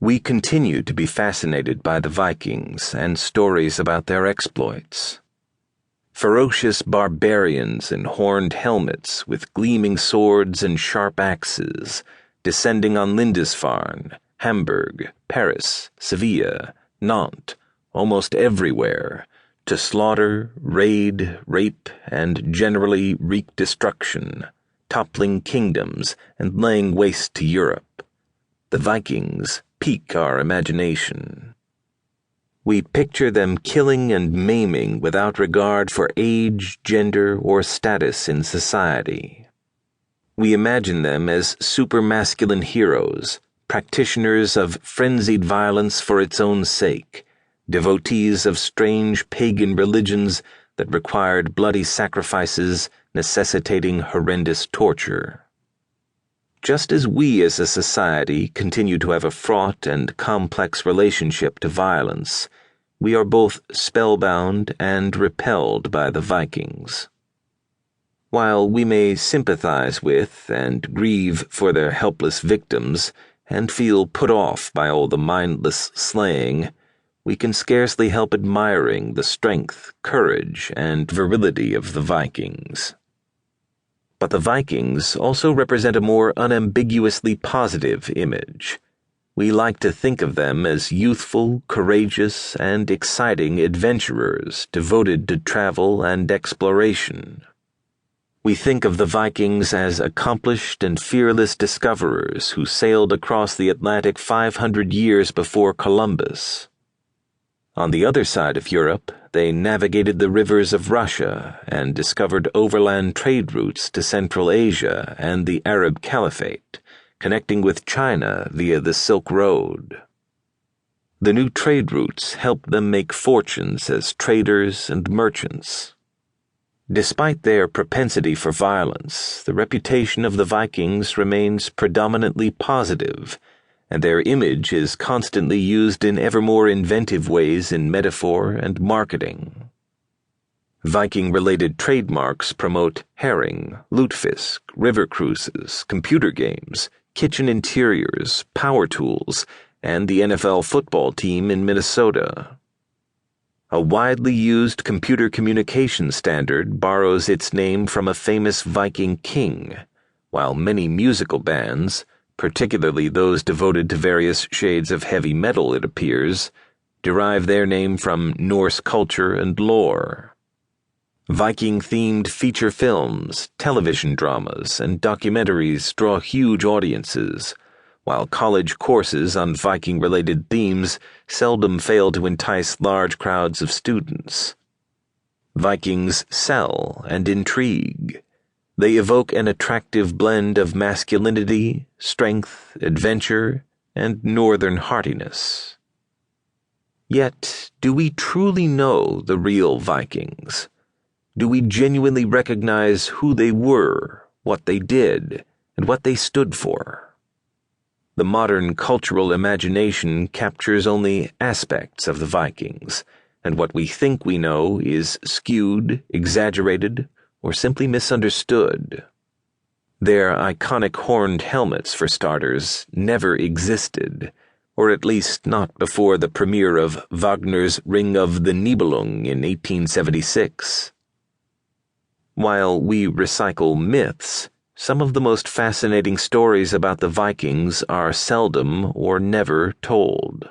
We continue to be fascinated by the Vikings and stories about their exploits. Ferocious barbarians in horned helmets with gleaming swords and sharp axes, descending on Lindisfarne, Hamburg, Paris, Seville, Nantes, almost everywhere, to slaughter, raid, rape, and generally wreak destruction, toppling kingdoms and laying waste to Europe. The Vikings pique our imagination. We picture them killing and maiming without regard for age, gender, or status in society. We imagine them as supermasculine heroes, practitioners of frenzied violence for its own sake, devotees of strange pagan religions that required bloody sacrifices necessitating horrendous torture. Just as we as a society continue to have a fraught and complex relationship to violence, we are both spellbound and repelled by the Vikings. While we may sympathize with and grieve for their helpless victims and feel put off by all the mindless slaying, we can scarcely help admiring the strength, courage, and virility of the Vikings. But the Vikings also represent a more unambiguously positive image. We like to think of them as youthful, courageous, and exciting adventurers devoted to travel and exploration. We think of the Vikings as accomplished and fearless discoverers who sailed across the Atlantic 500 years before Columbus. On the other side of Europe, they navigated the rivers of Russia and discovered overland trade routes to Central Asia and the Arab Caliphate, connecting with China via the Silk Road. The new trade routes helped them make fortunes as traders and merchants. Despite their propensity for violence, the reputation of the Vikings remains predominantly positive, and their image is constantly used in ever more inventive ways in metaphor and marketing. Viking-related trademarks promote herring, lutefisk, river cruises, computer games, kitchen interiors, power tools, and the NFL football team in Minnesota. A widely used computer communication standard borrows its name from a famous Viking king, while many musical bands, particularly those devoted to various shades of heavy metal, it appears, derive their name from Norse culture and lore. Viking-themed feature films, television dramas, and documentaries draw huge audiences, while college courses on Viking-related themes seldom fail to entice large crowds of students. Vikings sell and intrigue. They evoke an attractive blend of masculinity, strength, adventure, and northern heartiness. Yet, do we truly know the real Vikings? Do we genuinely recognize who they were, what they did, and what they stood for? The modern cultural imagination captures only aspects of the Vikings, and what we think we know is skewed, exaggerated, or simply misunderstood. Their iconic horned helmets, for starters, never existed, or at least not before the premiere of Wagner's Ring of the Nibelung in 1876. While we recycle myths, some of the most fascinating stories about the Vikings are seldom or never told.